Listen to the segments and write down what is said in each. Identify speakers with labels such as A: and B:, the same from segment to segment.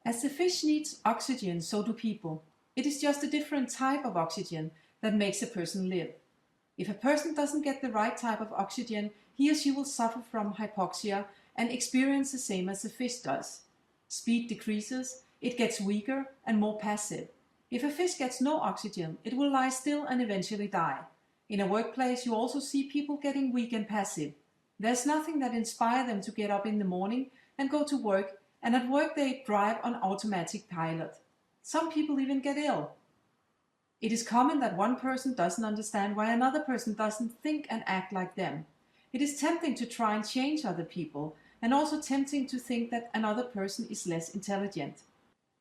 A: As the fish needs oxygen, so do people. It is just a different type of oxygen that makes a person live. If a person doesn't get the right type of oxygen, he or she will suffer from hypoxia and experience the same as the fish does. Speed decreases, it gets weaker and more passive. If a fish gets no oxygen, it will lie still and eventually die. In a workplace, you also see people getting weak and passive. There's nothing that inspires them to get up in the morning and go to work, and at work they drive on automatic pilot. Some people even get ill. It is common that one person doesn't understand why another person doesn't think and act like them. It is tempting to try and change other people, and also tempting to think that another person is less intelligent.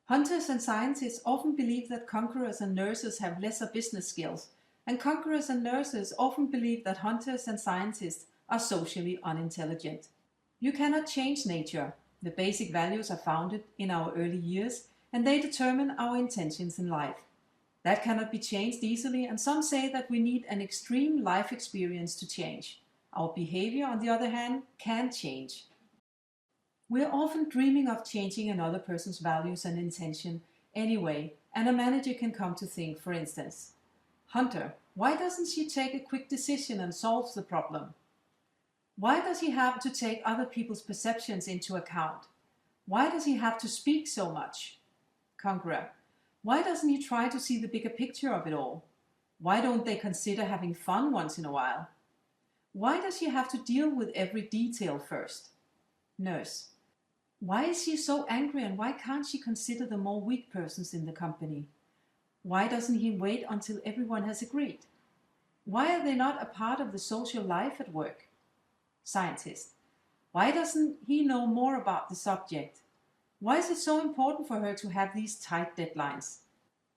A: Hunters and scientists often believe that conquerors and nurses have lesser business skills, and conquerors and nurses often believe that hunters and scientists are socially unintelligent. You cannot change nature. The basic values are founded in our early years, and they determine our intentions in life. That cannot be changed easily, and some say that we need an extreme life experience to change. Our behavior, on the other hand, can change. We are often dreaming of changing another person's values and intention anyway, and a manager can come to think, for instance, Hunter, why doesn't she take a quick decision and solve the problem? Why does he have to take other people's perceptions into account? Why does he have to speak so much? Conqueror, why doesn't he try to see the bigger picture of it all? Why don't they consider having fun once in a while? Why does she have to deal with every detail first? Nurse, why is she so angry and why can't she consider the more weak persons in the company? Why doesn't he wait until everyone has agreed? Why are they not a part of the social life at work? Scientist, why doesn't he know more about the subject? Why is it so important for her to have these tight deadlines?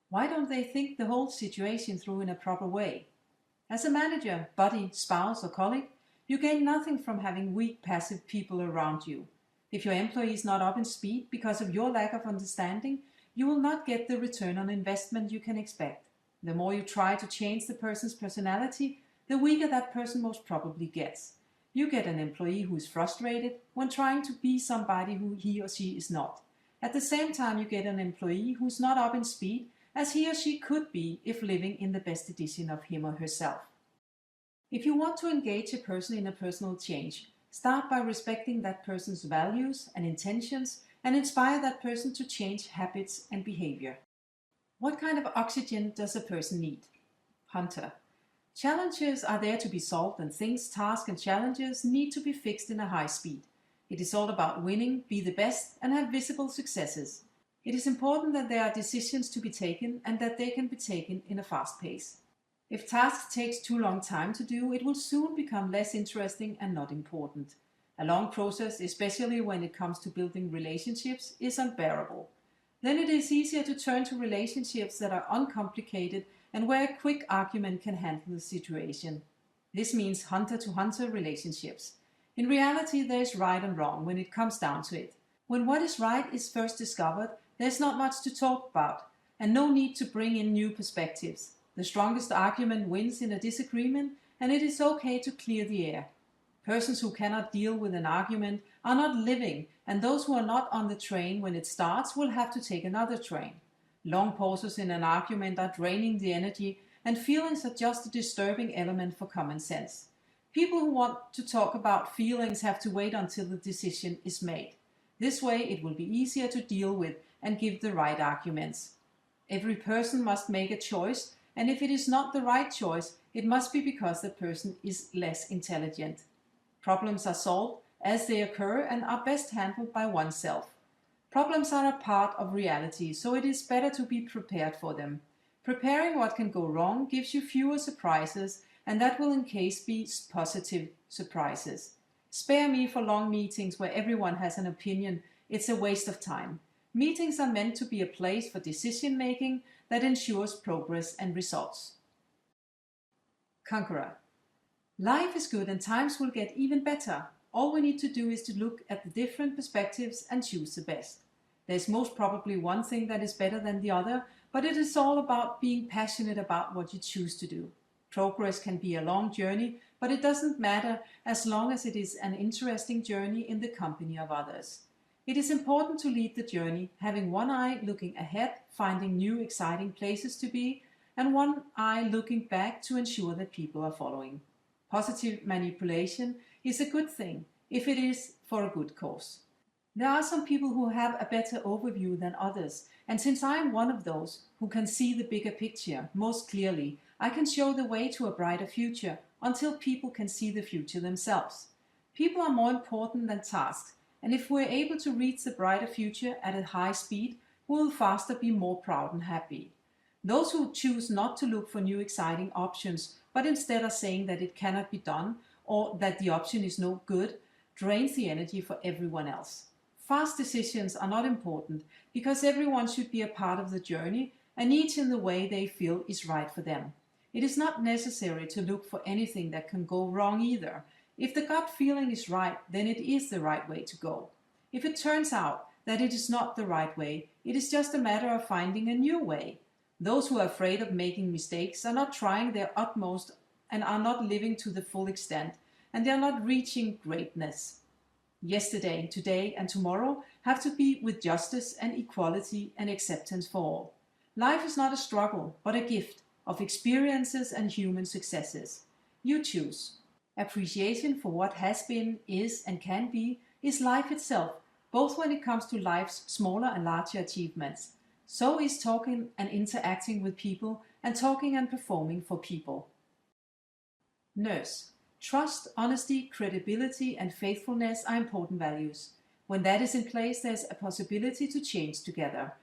A: Why don't they think the whole situation through in a proper way? As a manager, buddy, spouse or colleague, you gain nothing from having weak, passive people around you. If your employee is not up in speed because of your lack of understanding, you will not get the return on investment you can expect. The more you try to change the person's personality, the weaker that person most probably gets. You get an employee who is frustrated when trying to be somebody who he or she is not. At the same time, you get an employee who is not up in speed as he or she could be if living in the best edition of him or herself. If you want to engage a person in a personal change, start by respecting that person's values and intentions and inspire that person to change habits and behavior. What kind of oxygen does a person need? Hunter, challenges are there to be solved and things, tasks and challenges need to be fixed in a high speed. It is all about winning, be the best and have visible successes. It is important that there are decisions to be taken and that they can be taken in a fast pace. If tasks takes too long time to do, it will soon become less interesting and not important. A long process, especially when it comes to building relationships, is unbearable. Then it is easier to turn to relationships that are uncomplicated and where a quick argument can handle the situation. This means hunter-to-hunter relationships. In reality, there is right and wrong when it comes down to it. When what is right is first discovered, there is not much to talk about, and no need to bring in new perspectives. The strongest argument wins in a disagreement, and it is okay to clear the air. Persons who cannot deal with an argument are not living, and those who are not on the train when it starts will have to take another train. Long pauses in an argument are draining the energy, and feelings are just a disturbing element for common sense. People who want to talk about feelings have to wait until the decision is made. This way it will be easier to deal with and give the right arguments. Every person must make a choice, and if it is not the right choice, it must be because the person is less intelligent. Problems are solved as they occur and are best handled by oneself. Problems are a part of reality, so it is better to be prepared for them. Preparing what can go wrong gives you fewer surprises, and that will in case be positive surprises. Spare me for long meetings where everyone has an opinion. It's a waste of time. Meetings are meant to be a place for decision making that ensures progress and results. Conqueror. Life is good and times will get even better. All we need to do is to look at the different perspectives and choose the best. There's most probably one thing that is better than the other, but it is all about being passionate about what you choose to do. Progress can be a long journey, but it doesn't matter as long as it is an interesting journey in the company of others. It is important to lead the journey, having one eye looking ahead, finding new exciting places to be, and one eye looking back to ensure that people are following. Positive manipulation is a good thing if it is for a good cause. There are some people who have a better overview than others, and since I am one of those who can see the bigger picture most clearly, I can show the way to a brighter future until people can see the future themselves. People are more important than tasks, and if we're able to reach the brighter future at a high speed, we will faster be more proud and happy. Those who choose not to look for new exciting options, but instead are saying that it cannot be done or that the option is no good, drains the energy for everyone else. Fast decisions are not important because everyone should be a part of the journey and each in the way they feel is right for them. It is not necessary to look for anything that can go wrong either. If the gut feeling is right, then it is the right way to go. If it turns out that it is not the right way, it is just a matter of finding a new way. Those who are afraid of making mistakes are not trying their utmost and are not living to the full extent, and they are not reaching greatness. Yesterday, today, and tomorrow have to be with justice and equality and acceptance for all. Life is not a struggle, but a gift of experiences and human successes. You choose. Appreciation for what has been, is, and can be is life itself, both when it comes to life's smaller and larger achievements. So is talking and interacting with people and talking and performing for people. Nurse. Trust, honesty, credibility, and faithfulness are important values. When that is in place, there's a possibility to change together.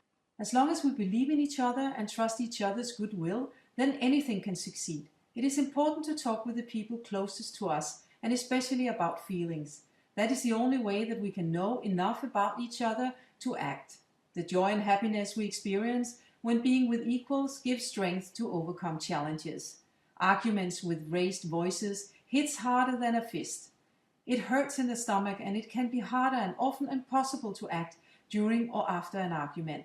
A: As long as we believe in each other and trust each other's goodwill, then anything can succeed. It is important to talk with the people closest to us, and especially about feelings. That is the only way that we can know enough about each other to act. The joy and happiness we experience when being with equals gives strength to overcome challenges. Arguments with raised voices hits harder than a fist. It hurts in the stomach and it can be harder and often impossible to act during or after an argument.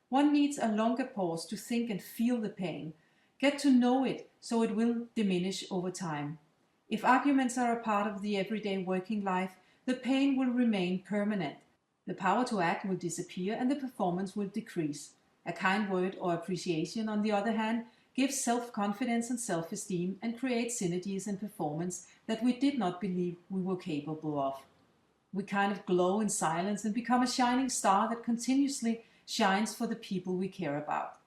A: One needs a longer pause to think and feel the pain. Get to know it so it will diminish over time. If arguments are a part of the everyday working life, the pain will remain permanent. The power to act will disappear and the performance will decrease. A kind word or appreciation, on the other hand, gives self-confidence and self-esteem and creates synergies and performance that we did not believe we were capable of. We kind of glow in silence and become a shining star that continuously shines for the people we care about.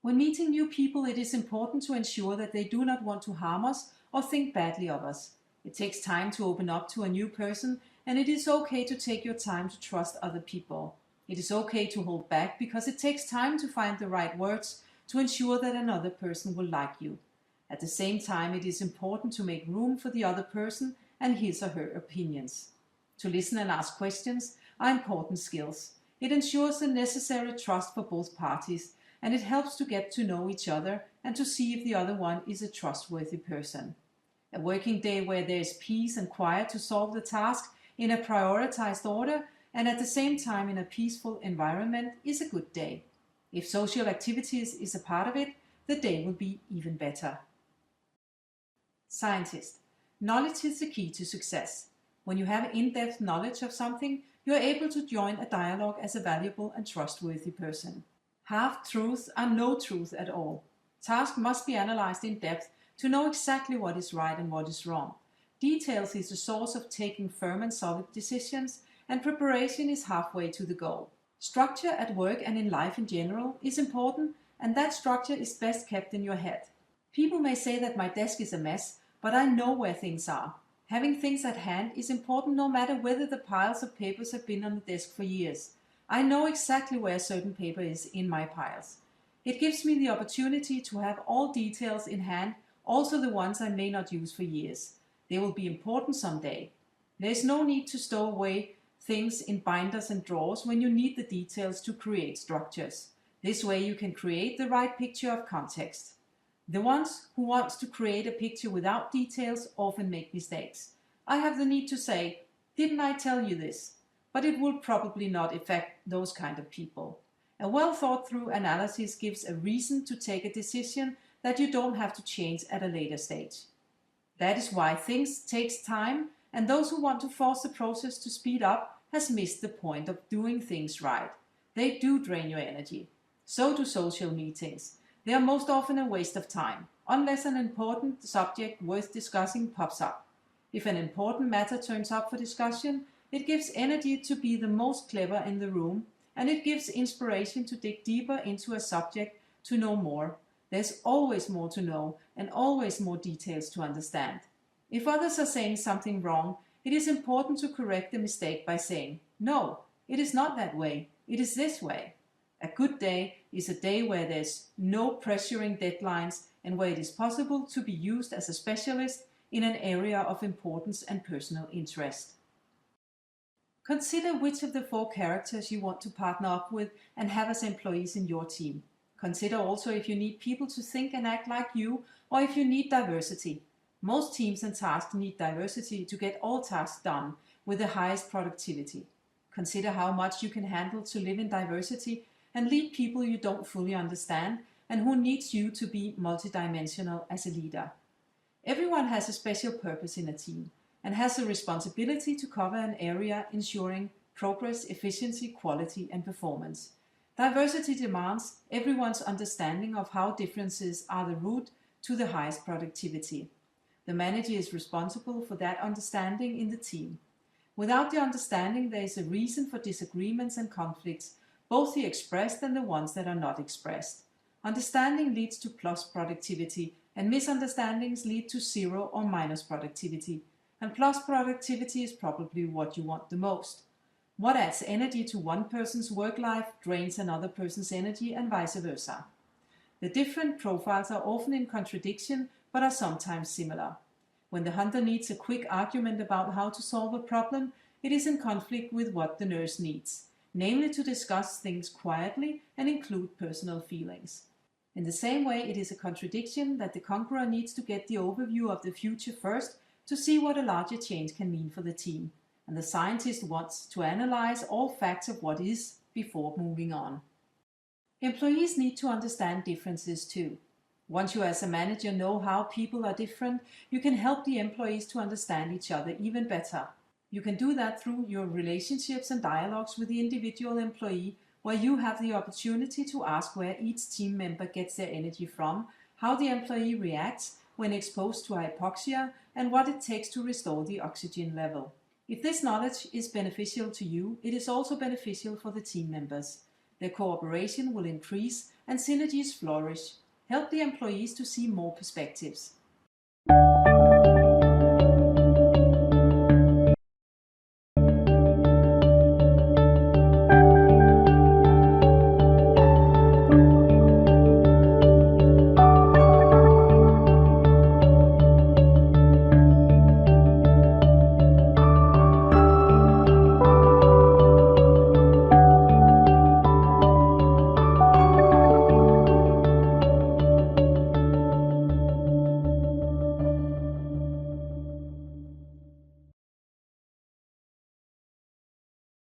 A: When meeting new people, it is important to ensure that they do not want to harm us or think badly of us. It takes time to open up to a new person, and it is okay to take your time to trust other people. It is okay to hold back because it takes time to find the right words to ensure that another person will like you. At the same time, it is important to make room for the other person and his or her opinions. To listen and ask questions are important skills. It ensures the necessary trust for both parties, and it helps to get to know each other and to see if the other one is a trustworthy person. A working day where there is peace and quiet to solve the task in a prioritized order and at the same time in a peaceful environment is a good day. If social activities is a part of it, the day will be even better. Scientist. Knowledge is the key to success. When you have in-depth knowledge of something, you are able to join a dialogue as a valuable and trustworthy person. Half-truths are no truth at all. Tasks must be analyzed in depth to know exactly what is right and what is wrong. Details is the source of taking firm and solid decisions, and preparation is halfway to the goal. Structure at work and in life in general is important, and that structure is best kept in your head. People may say that my desk is a mess, but I know where things are. Having things at hand is important no matter whether the piles of papers have been on the desk for years. I know exactly where a certain paper is in my piles. It gives me the opportunity to have all details in hand, also the ones I may not use for years. They will be important someday. There is no need to stow away things in binders and drawers when you need the details to create structures. This way you can create the right picture of context. The ones who want to create a picture without details often make mistakes. I have the need to say, didn't I tell you this? But it will probably not affect those kind of people. A well thought through analysis gives a reason to take a decision that you don't have to change at a later stage. That is why things takes time, and those who want to force the process to speed up has missed the point of doing things right. They do drain your energy. So do social meetings. They are most often a waste of time, unless an important subject worth discussing pops up. If an important matter turns up for discussion, it gives energy to be the most clever in the room, and it gives inspiration to dig deeper into a subject to know more. There's always more to know and always more details to understand. If others are saying something wrong, it is important to correct the mistake by saying, "No, it is not that way, it is this way." A good day is a day where there's no pressuring deadlines and where it is possible to be used as a specialist in an area of importance and personal interest. Consider which of the 4 characters you want to partner up with and have as employees in your team. Consider also if you need people to think and act like you, or if you need diversity. Most teams and tasks need diversity to get all tasks done with the highest productivity. Consider how much you can handle to live in diversity and lead people you don't fully understand and who needs you to be multidimensional as a leader. Everyone has a special purpose in a team and has a responsibility to cover an area ensuring progress, efficiency, quality, and performance. Diversity demands everyone's understanding of how differences are the route to the highest productivity. The manager is responsible for that understanding in the team. Without the understanding, there is a reason for disagreements and conflicts, both the expressed and the ones that are not expressed. Understanding leads to plus productivity, and misunderstandings lead to 0 or minus productivity. And plus productivity is probably what you want the most. What adds energy to one person's work life drains another person's energy, and vice versa. The different profiles are often in contradiction, but are sometimes similar. When the hunter needs a quick argument about how to solve a problem, it is in conflict with what the nurse needs, namely to discuss things quietly and include personal feelings. In the same way, it is a contradiction that the conqueror needs to get the overview of the future first to see what a larger change can mean for the team, and the scientist wants to analyze all facts of what is before moving on. Employees need to understand differences too. Once you as a manager know how people are different, you can help the employees to understand each other even better. You can do that through your relationships and dialogues with the individual employee, where you have the opportunity to ask where each team member gets their energy from, how the employee reacts when exposed to hypoxia, and what it takes to restore the oxygen level. If this knowledge is beneficial to you, it is also beneficial for the team members. Their cooperation will increase and synergies flourish. Help the employees to see more perspectives.